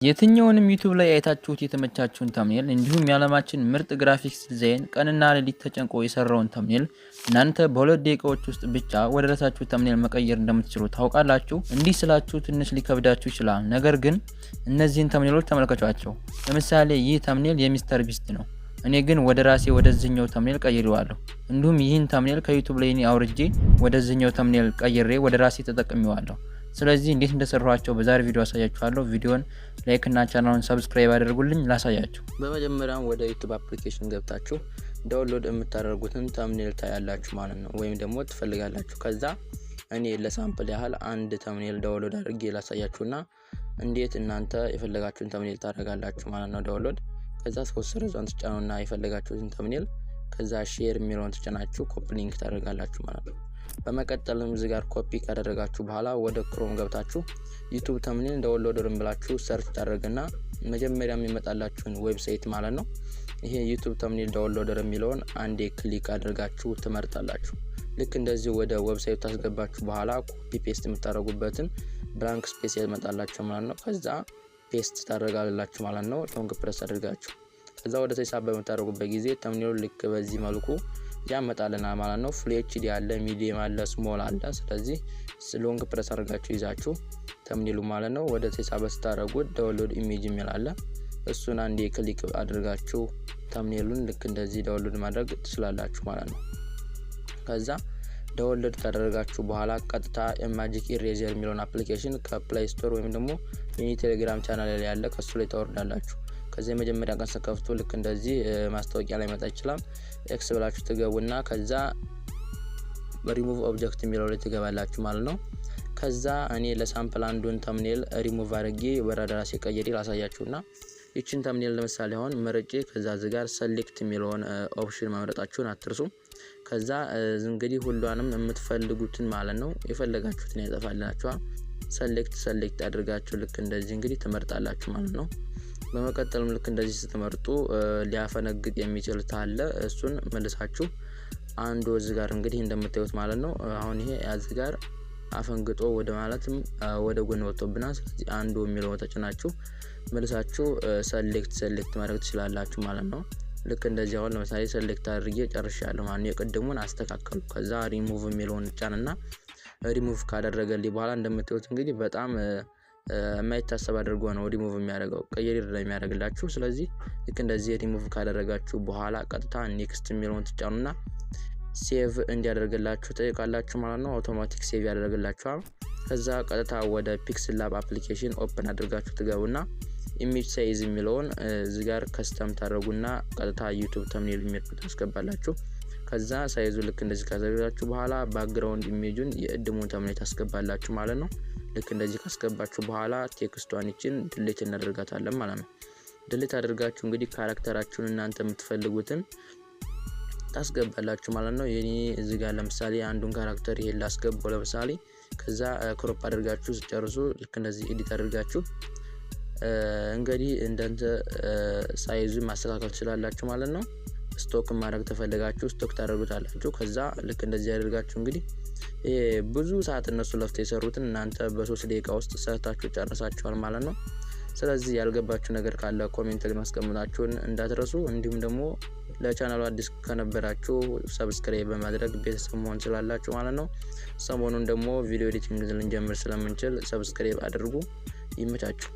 የትኛውንም ዩቲዩብ ላይ አይታችሁት የተመቻችሁን ተምኔል እንዲሁም የዓለማችን ምርጥ ግራፊክስ ዲዛይን ቀንና ሌሊት ተጨንቆ የሰራውን ተምኔል እናንተ በሁለት ደቂቃዎች ውስጥ ብቻ ወደ ራሳችሁ ተምኔል መቀየር እንደምትችሉ ታውቃላችሁ? እንዲህ ስላችሁ ትንሽ ሊከብዳችሁ ይችላል። ነገር ግን እነዚህን ተምኔሎች ተመልከቷቸው። ለምሳሌ ይህ ተምኔል የሚስተር ቢስት ነው። እኔ ግን ወደ ራሴ ወደዚህኛው ተምኔል ቀይሬዋለሁ። እንዲሁም ይህን ተምኔል ከዩቲዩብ ላይ እኔ አውርጄ ወደዚህኛው ተምኔል ቀይሬ ወደ ራሴ ተጠቅሜዋለሁ። ስለዚህ እንዴት እንደሰራኋቸው በዛሬ ቪዲዮ አሳያችኋለሁ። ቪዲዮን ላይክ እና ቻናሉን ሰብስክራይብ አድርጉልኝ ላሳያችሁ። በመጀመሪያም ወደ ዩቲዩብ አፕሊኬሽን ገብታችሁ ዳውንሎድ የምታደርጉትን ተምኔል ታያላችሁ ማለት ነው፣ ወይም ደግሞ ትፈልጋላችሁ። ከዛ እኔ ለሳምፕል ያህል አንድ ተምኔል ዳውንሎድ አድርጌ ላሳያችሁና እንዴት እናንተ የፈለጋችሁን ተምኔል ታደርጋላችሁ ማለት ነው። ዳውንሎድ ከዛ ሰረዟን ትጫኑና የፈለጋችሁትን ተምኔል ከዛ ሼር የሚለውን ትጫናችሁ ኮፒ ሊንክ ታደርጋላችሁ ማለት ነው። በመቀጠልም እዚህ ጋር ኮፒ ካደረጋችሁ በኋላ ወደ ክሮም ገብታችሁ ዩቲዩብ ተምኔል ዳውንሎደር ብላችሁ ሰርች ታደርጉና መጀመሪያ የሚመጣላችሁን ዌብሳይት ማለት ነው ይሄ ዩቲዩብ ተምኔል ዳውንሎደር የሚለውን አንዴ ክሊክ አድርጋችሁ ትመርጣላችሁ። ልክ እንደዚህ ወደ ዌብሳይቱ ታስገባችሁ በኋላ ኮፒ ፔስት የምታደርጉበትን ብላንክ ስፔስ ያመጣላችሁ ማለት ነው። ከዛ ፔስት ታደርጋላችሁ ማለት ነው ሎንግ ፕሬስ አድርጋችሁ። ከዛ ወደ ሂሳብ በመታረጉበት ጊዜ ተምኔሉ ልክ በዚህ መልኩ ያመጣልና ማለት ነው። ፉል ኤችዲ አለ፣ ሚዲየም አለ፣ ስሞል አለ። ስለዚህ ሎንግ ፕሬስ አድርጋችሁ ይዛችሁ ተምኔሉ ማለት ነው ወደ ሂሳብ ስታደርጉት ዳውንሎድ ኢሜጅ የሚል አለ። እሱን አንዴ ክሊክ አድርጋችሁ ተምኔሉን ልክ እንደዚህ ዳውንሎድ ማድረግ ትችላላችሁ ማለት ነው። ከዛ ዳውንሎድ ካደረጋችሁ በኋላ ቀጥታ ማጂክ ኢሬዘር የሚለውን አፕሊኬሽን ከፕሌይ ስቶር ወይም ደግሞ የኔ ቴሌግራም ቻናል ላይ ያለ ከሱ ላይ ታወርዳላችሁ። ከዚህ መጀመሪያ ቀን ሰከፍቱ ልክ እንደዚህ ማስታወቂያ ላይ መጣ ይችላል። ኤክስ ብላችሁ ትገቡና ከዛ ሪሙቭ ኦብጀክት የሚለው ላይ ትገባላችሁ ማለት ነው። ከዛ እኔ ለሳምፕል አንዱን ተምኔል ሪሙቭ አድርጌ ወደ ራሴ ቀይሬ ላሳያችሁና ይችን ተምኔል ለምሳሌ አሁን መርጬ ከዛ እዚህ ጋር ሰሌክት የሚለውን ኦፕሽን ማምረጣችሁን አትርሱ። ከዛ እንግዲህ ሁሉንም የምትፈልጉትን ማለት ነው የፈለጋችሁትን ያጠፋላችኋል። ሰሌክት አድርጋችሁ ልክ እንደዚህ እንግዲህ ትመርጣላችሁ ማለት ነው። በመቀጠልም ልክ እንደዚህ ስትመርጡ ሊያፈነግጥ የሚችል ታለ እሱን መልሳችሁ አንዱ እዚህ ጋር እንግዲህ እንደምታዩት ማለት ነው። አሁን ይሄ እዚህ ጋር አፈንግጦ ወደ ማለትም ወደ ጎን ወጥቶብናል። ስለዚህ አንዱ የሚለው ተጭናችሁ መልሳችሁ ሰሌክት ማድረግ ትችላላችሁ ማለት ነው። ልክ እንደዚህ አሁን ለምሳሌ ሰሌክት አድርጌ ጨርሻለሁ ማለት ነው። የቀደሙን አስተካከሉ። ከዛ ሪሙቭ የሚለውን ጫንና ሪሙቭ ካደረገልኝ በኋላ እንደምታዩት እንግዲህ በጣም የማይታሰብ አድርጎ ነው ሪሙቭ የሚያደርገው ቀይር የሚያደርግላችሁ። ስለዚህ ልክ እንደዚህ ሪሙቭ ካደረጋችሁ በኋላ ቀጥታ ኔክስት የሚለውን ትጫኑና ሴቭ እንዲያደርግላችሁ ጠይቃላችሁ ማለት ነው። አውቶማቲክ ሴቭ ያደርግላችኋል። ከዛ ቀጥታ ወደ ፒክስል ላብ አፕሊኬሽን ኦፕን አድርጋችሁ ትገቡና ኢሜጅ ሳይዝ የሚለውን እዚህ ጋር ከስተም ታደርጉና ቀጥታ ዩቲዩብ ተምኔል የሚል ታስገባላችሁ። ከዛ ሳይዙ ልክ እንደዚህ ካደረጋችሁ በኋላ ባክግራውንድ ኢሜጁን የእድሙን ተምኔል ታስገባላችሁ ማለት ነው። ልክ እንደዚህ ካስገባችሁ በኋላ ቴክስቷን ይችን ድሌት እናደርጋታለን ማለት ነው። ድሌት አድርጋችሁ እንግዲህ ካራክተራችሁን እናንተ የምትፈልጉትን ታስገባላችሁ ማለት ነው። የኔ እዚህ ጋር ለምሳሌ አንዱን ካራክተር ይሄን ላስገባው ለምሳሌ። ከዛ ክሮፕ አድርጋችሁ ሲጨርሱ ልክ እንደዚህ ኤዲት አድርጋችሁ እንግዲህ እንደንተ ሳይዙን ማስተካከል ትችላላችሁ ማለት ነው። ስቶክ ማድረግ ተፈልጋችሁ ስቶክ ታደርጉታላችሁ። ከዛ ልክ እንደዚህ አድርጋችሁ እንግዲህ ብዙ ሰዓት እነሱ ለፍተው የሰሩትን እናንተ በ3 ደቂቃ ውስጥ ሰርታችሁ ጨርሳችኋል ማለት ነው። ስለዚህ ያልገባችሁ ነገር ካለ ኮሜንት ላይ ማስቀመጣችሁን እንዳትረሱ። እንዲሁም ደግሞ ለቻናሉ አዲስ ከነበራችሁ ሰብስክራይብ በማድረግ ቤተሰብ መሆን ትችላላችሁ ማለት ነው። ሰሞኑን ደግሞ ቪዲዮ ኤዲቲንግ ልንጀምር ስለምንችል ሰብስክራይብ አድርጉ። ይመቻችሁ።